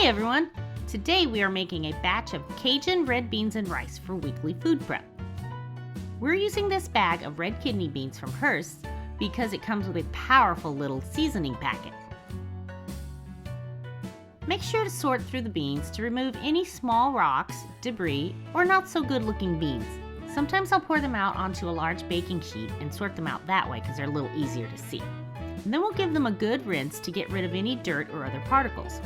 Hey everyone! Today we are making a batch of Cajun red beans and rice for weekly food prep. We're using this bag of red kidney beans from Hurst because it comes with a powerful little seasoning packet. Make sure to sort through the beans to remove any small rocks, debris, or not so good looking beans. Sometimes I'll pour them out onto a large baking sheet and sort them out that way because they're a little easier to see. And then we'll give them a good rinse to get rid of any dirt or other particles.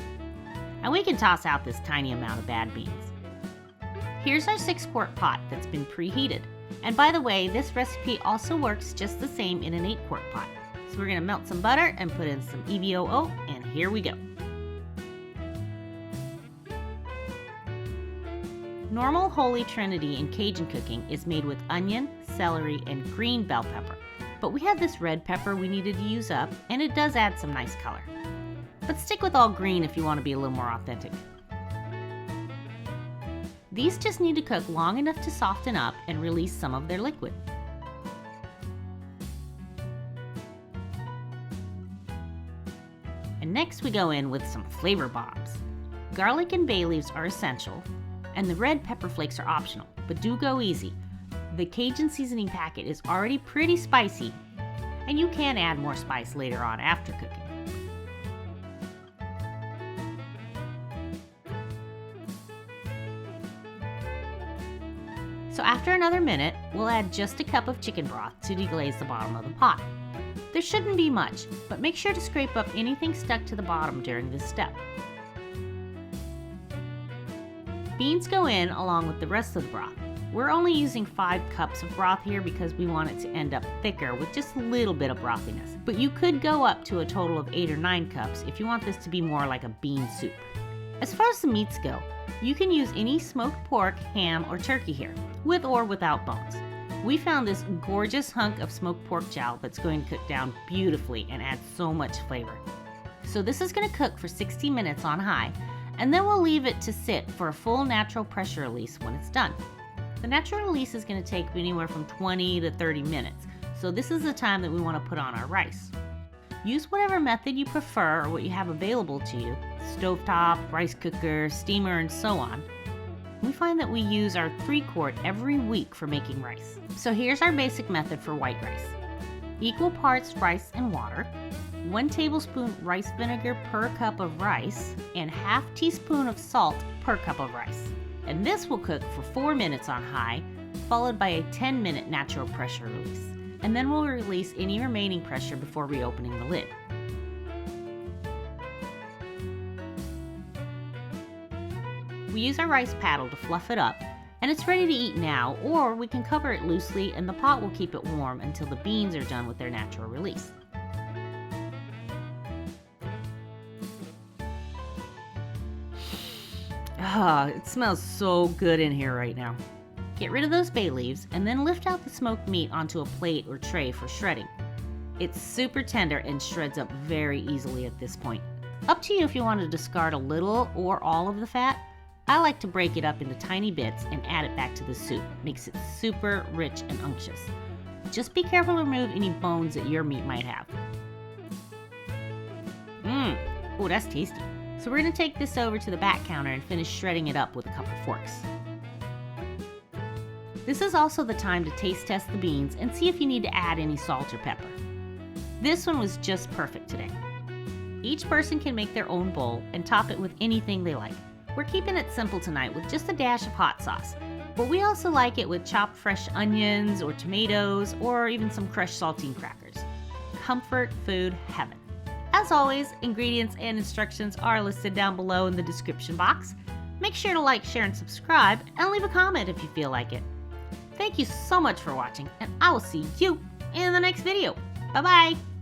And we can toss out this tiny amount of bad beans. Here's our 6-quart pot that's been preheated. And by the way, this recipe also works just the same in an 8-quart pot. So we're going to melt some butter and put in some EVOO, and here we go. Normal holy trinity in Cajun cooking is made with onion, celery, and green bell pepper. But we had this red pepper we needed to use up, and it does add some nice color. But stick with all green if you want to be a little more authentic. These just need to cook long enough to soften up and release some of their liquid. And next we go in with some flavor bombs. Garlic and bay leaves are essential, and the red pepper flakes are optional, but do go easy. The Cajun seasoning packet is already pretty spicy, and you can add more spice later on after cooking. So after another minute, we'll add just a cup of chicken broth to deglaze the bottom of the pot. There shouldn't be much, but make sure to scrape up anything stuck to the bottom during this step. Beans go in along with the rest of the broth. We're only using 5 cups of broth here because we want it to end up thicker with just a little bit of brothiness. But you could go up to a total of 8 or 9 cups if you want this to be more like a bean soup. As far as the meats go, you can use any smoked pork, ham, or turkey here, with or without bones. We found this gorgeous hunk of smoked pork jowl that's going to cook down beautifully and add so much flavor. So this is going to cook for 60 minutes on high, and then we'll leave it to sit for a full natural pressure release when it's done. The natural release is going to take anywhere from 20 to 30 minutes, so this is the time that we want to put on our rice. Use whatever method you prefer or what you have available to you, stovetop, rice cooker, steamer, and so on. We find that we use our 3-quart every week for making rice. So here's our basic method for white rice. Equal parts rice and water, 1 tablespoon rice vinegar per cup of rice, and ½ teaspoon of salt per cup of rice. And this will cook for 4 minutes on high, followed by a 10-minute natural pressure release. And then we'll release any remaining pressure before reopening the lid. We use our rice paddle to fluff it up, and it's ready to eat now, or we can cover it loosely and the pot will keep it warm until the beans are done with their natural release. It smells so good in here right now. Get rid of those bay leaves and then lift out the smoked meat onto a plate or tray for shredding. It's super tender and shreds up very easily at this point. Up to you if you want to discard a little or all of the fat. I like to break it up into tiny bits and add it back to the soup. Makes it super rich and unctuous. Just be careful to remove any bones that your meat might have. Oh, that's tasty. So we're going to take this over to the back counter and finish shredding it up with a couple forks. This is also the time to taste test the beans and see if you need to add any salt or pepper. This one was just perfect today. Each person can make their own bowl and top it with anything they like. We're keeping it simple tonight with just a dash of hot sauce, but we also like it with chopped fresh onions or tomatoes or even some crushed saltine crackers. Comfort food heaven. As always, ingredients and instructions are listed down below in the description box. Make sure to like, share, and subscribe, and leave a comment if you feel like it. Thank you so much for watching, and I will see you in the next video. Bye-bye!